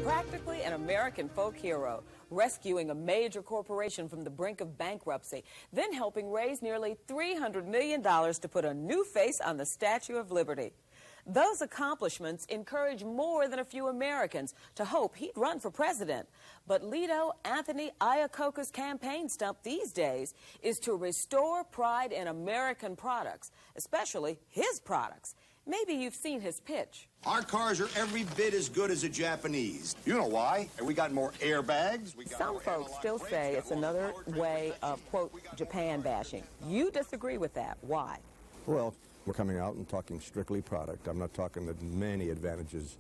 Practically an American folk hero, rescuing a major corporation from the brink of bankruptcy, then helping raise nearly $300 million to put a new face on the Statue of Liberty. Those accomplishments encourage more than a few Americans to hope he'd run for president. But Lido Anthony Iacocca's campaign stump these days is to restore pride in American products, especially his products. Maybe you've seen his pitch. Our cars are every bit as good as the Japanese. You know why? We got more airbags. Some folks still say it's another way of, quote, Japan bashing. You disagree with that. Why? Well, we're coming out and talking strictly product. I'm not talking the many advantages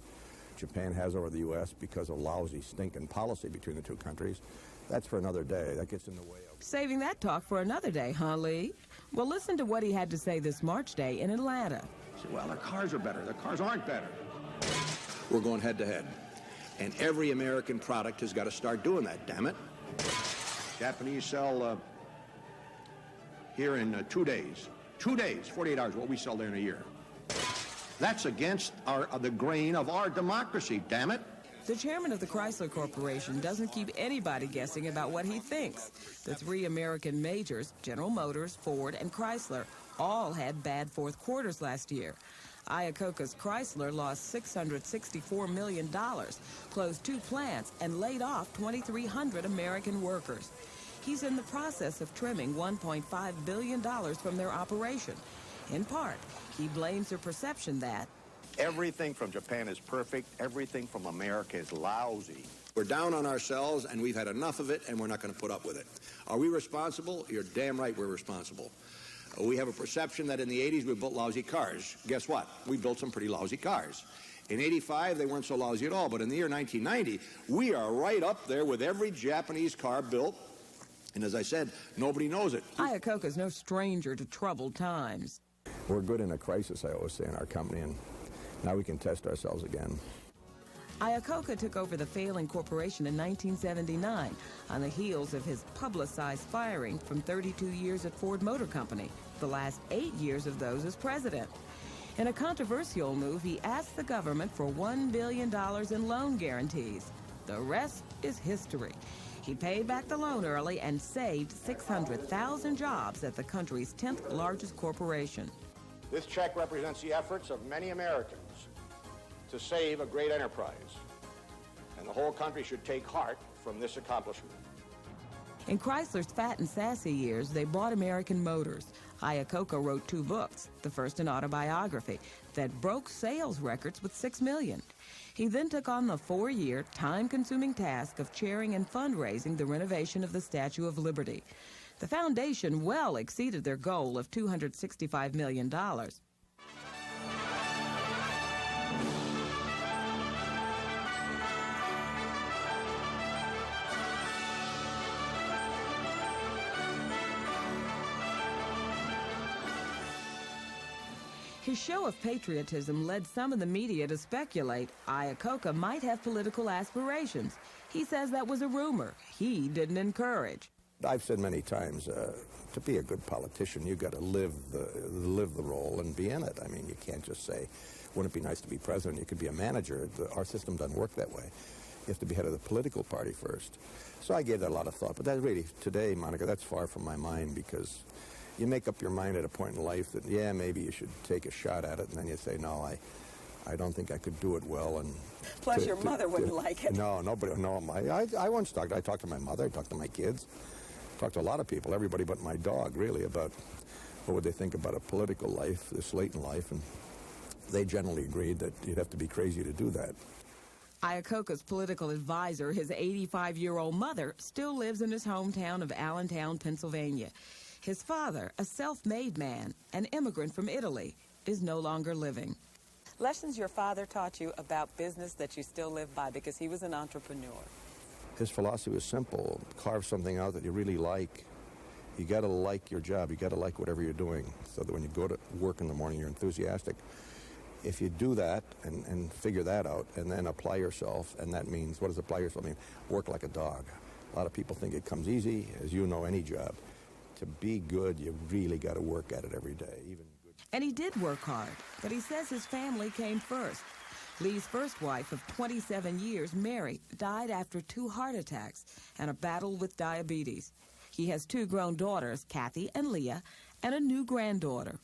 Japan has over the U.S. because of lousy, stinking policy between the two countries. That's for another day. That gets in the way of... Saving that talk for another day, huh, Lee? Well, listen to what he had to say this March Day in Atlanta. Well, their cars are better. Their cars aren't better. We're going head-to-head. And every American product has got to start doing that, damn it. Japanese sell here in 2 days. 2 days, 48 hours, what we sell there in a year. That's against the grain of our democracy, damn it. The chairman of the Chrysler Corporation doesn't keep anybody guessing about what he thinks. The three American majors, General Motors, Ford, and Chrysler, all had bad fourth quarters last year. Iacocca's Chrysler lost $664 million, closed 2 plants, and laid off 2,300 American workers. He's in the process of trimming $1.5 billion from their operation. In part, he blames their perception that everything from Japan is perfect. Everything from America is lousy. We're down on ourselves, and we've had enough of it, and we're not going to put up with it. Are we responsible? You're damn right we're responsible. We have a perception that in the 80s we built lousy cars. Guess what? We built some pretty lousy cars. In 85, they weren't so lousy at all, but in the year 1990, we are right up there with every Japanese car built. And as I said, nobody knows it. Iacocca's no stranger to troubled times. We're good in a crisis, I always say, in our company, and now we can test ourselves again. Iacocca took over the failing corporation in 1979 on the heels of his publicized firing from 32 years at Ford Motor Company, the last 8 years of those as president. In a controversial move, he asked the government for $1 billion in loan guarantees. The rest is history. He paid back the loan early and saved 600,000 jobs at the country's 10th largest corporation. This check represents the efforts of many Americans to save a great enterprise, and the whole country should take heart from this accomplishment. In Chrysler's fat and sassy years, they bought American motors. Iacocca wrote 2 books, the first an autobiography, that broke sales records with 6 million. He then took on the 4-year, time-consuming task of chairing and fundraising the renovation of the Statue of Liberty. The foundation well exceeded their goal of $265 million. His show of patriotism led some in the media to speculate Iacocca might have political aspirations. He says that was a rumor he didn't encourage. I've said many times, to be a good politician, you've got to live the role and be in it. I mean, you can't just say, wouldn't it be nice to be president? You could be a manager. Our system doesn't work that way. You have to be head of the political party first. So I gave that a lot of thought. But that really, today, Monica, that's far from my mind, because you make up your mind at a point in life that, yeah, maybe you should take a shot at it, and then you say, no, I don't think I could do it well. And plus, your mother wouldn't like it. No, nobody. No, I once talked. I talked to my mother. I talked to my kids. Talked to a lot of people, everybody but my dog, really, about what would they think about a political life, this late in life, and they generally agreed that you'd have to be crazy to do that. Iacocca's political advisor, his 85-year-old mother, still lives in his hometown of Allentown, Pennsylvania. His father, a self-made man, an immigrant from Italy, is no longer living. Lessons your father taught you about business that you still live by, because he was an entrepreneur. His philosophy was simple: carve something out that you really like. You got to like your job. You got to like whatever you're doing, so that when you go to work in the morning, you're enthusiastic. If you do that and figure that out and then apply yourself, and that means, what does apply yourself mean? Work like a dog. A lot of people think it comes easy, as you know, any job. To be good, you really got to work at it every day. Even good. And he did work hard, but he says his family came first. Lee's first wife of 27 years, Mary, died after 2 heart attacks and a battle with diabetes. He has 2 grown daughters, Kathy and Leah, and a new granddaughter.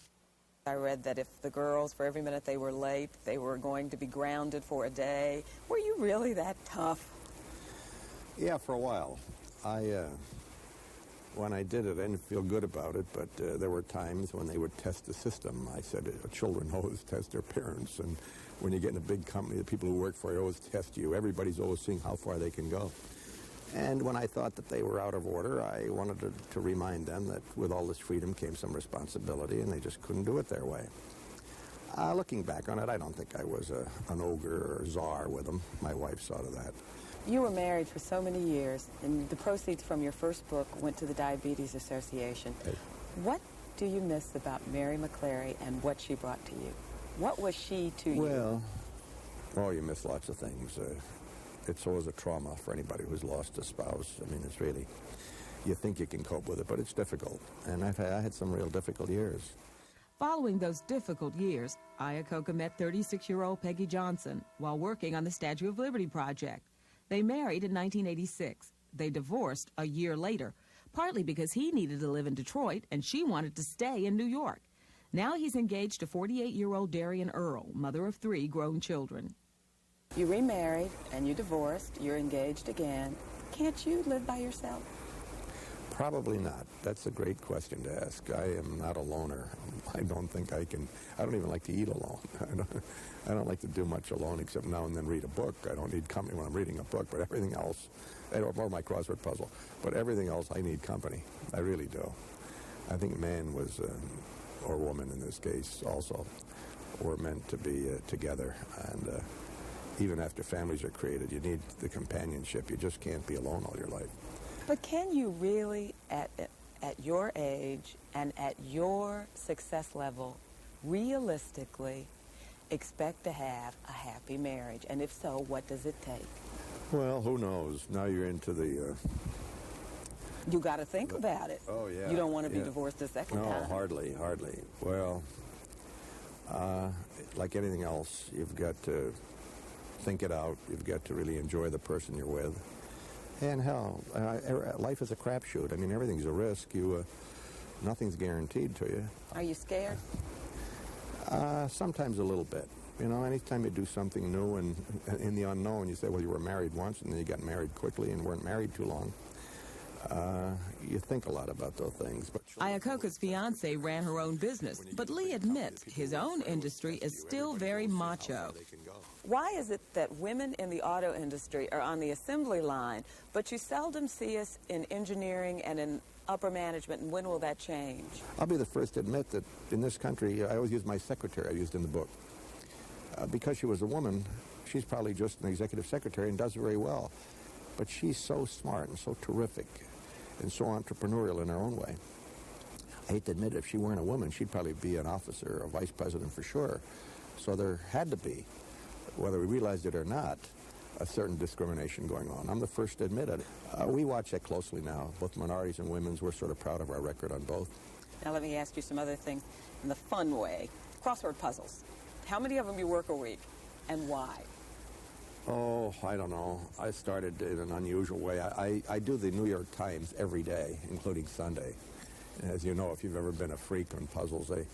I read that if the girls, for every minute they were late, they were going to be grounded for a day. Were you really that tough? Yeah, for a while. When I did it, I didn't feel good about it, but there were times when they would test the system. I said, children always test their parents, and when you get in a big company, the people who work for you always test you. Everybody's always seeing how far they can go. And when I thought that they were out of order, I wanted to remind them that with all this freedom came some responsibility, and they just couldn't do it their way. Looking back on it, I don't think I was an ogre or czar with them. My wife saw to that. You were married for so many years, and the proceeds from your first book went to the Diabetes Association. Hey. What do you miss about Mary McClary and what she brought to you? What was she to you? Well, you miss lots of things. It's always a trauma for anybody who's lost a spouse. I mean, it's really, you think you can cope with it, but it's difficult. And I had some real difficult years. Following those difficult years, Iacocca met 36-year-old Peggy Johnson while working on the Statue of Liberty project. They married in 1986. They divorced a year later, partly because he needed to live in Detroit and she wanted to stay in New York. Now he's engaged to 48-year-old Darian Earl, mother of 3 grown children. You remarried and you divorced. You're engaged again. Can't you live by yourself? Probably not. That's a great question to ask. I am not a loner. I don't think I can. I don't even like to eat alone. I don't like to do much alone except now and then read a book. I don't need company when I'm reading a book, but everything else, or my crossword puzzle, but everything else I need company. I really do. I think man was, or woman in this case also, were meant to be together. And even after families are created, you need the companionship. You just can't be alone all your life. But can you really, at your age and at your success level, realistically expect to have a happy marriage? And if so, what does it take? Well, who knows? Now you're into the... You got to think about it. Oh, yeah. You don't want to be divorced a second time. No, hardly. Well, like anything else, you've got to think it out. You've got to really enjoy the person you're with. And hell, life is a crapshoot. I mean, everything's a risk. Nothing's guaranteed to you. Are you scared? Sometimes a little bit. You know, anytime you do something new and in the unknown, you say, well, you were married once and then you got married quickly and weren't married too long. You think a lot about those things. But Iacocca's fiancée ran her own business, but Lee admits his own industry is still very macho. Why is it that women in the auto industry are on the assembly line, but you seldom see us in engineering and in upper management, and when will that change? I'll be the first to admit that in this country, I always use my secretary I used in the book. Because she was a woman, she's probably just an executive secretary and does very well. But she's so smart and so terrific and so entrepreneurial in her own way. I hate to admit it, if she weren't a woman, she'd probably be an officer or vice president for sure. So there had to be, whether we realized it or not, a certain discrimination going on. I'm the first to admit it. We watch that closely now, both minorities and women's. We're sort of proud of our record on both. Now let me ask you some other things in the fun way. Crossword puzzles. How many of them you work a week, and why? Oh, I don't know. I started in an unusual way. I do the New York Times every day, including Sunday. As you know, if you've ever been a freak on puzzles, they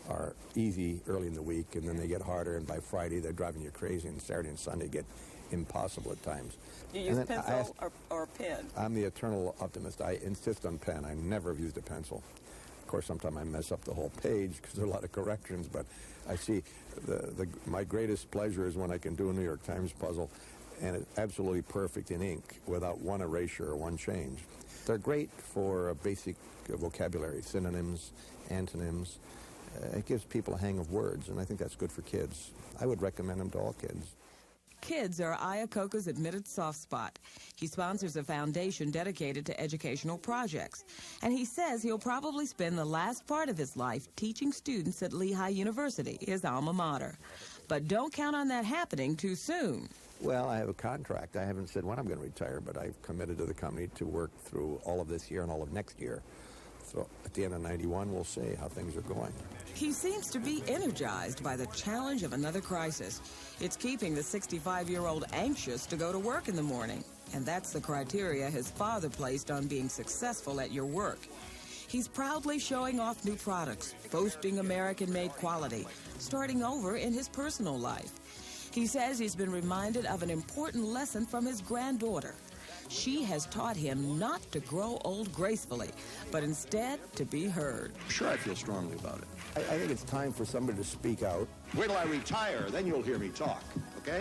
are easy early in the week, and then they get harder, and by Friday they're driving you crazy, and Saturday and Sunday get impossible at times. Do you use pencil or pen? I'm the eternal optimist. I insist on pen. I never have used a pencil. Of course, sometimes I mess up the whole page because there are a lot of corrections, but I see my greatest pleasure is when I can do a New York Times puzzle and it's absolutely perfect in ink without one erasure or one change. They're great for basic vocabulary, synonyms, antonyms. It gives people a hang of words, and I think that's good for kids. I would recommend them to all kids. Kids are Iacocca's admitted soft spot. He sponsors a foundation dedicated to educational projects. And he says he'll probably spend the last part of his life teaching students at Lehigh University, his alma mater. But don't count on that happening too soon. Well, I have a contract. I haven't said when I'm going to retire, but I've committed to the company to work through all of this year and all of next year So at the end of 91, we'll see how things are going. He seems to be energized by the challenge of another crisis. It's keeping the 65-year-old anxious to go to work in the morning. And that's the criteria his father placed on being successful at your work. He's proudly showing off new products, boasting American-made quality, starting over in his personal life. He says he's been reminded of an important lesson from his granddaughter. She has taught him not to grow old gracefully, but instead to be heard. Sure, I feel strongly about it. I think it's time for somebody to speak out. Wait till I retire, then you'll hear me talk, okay?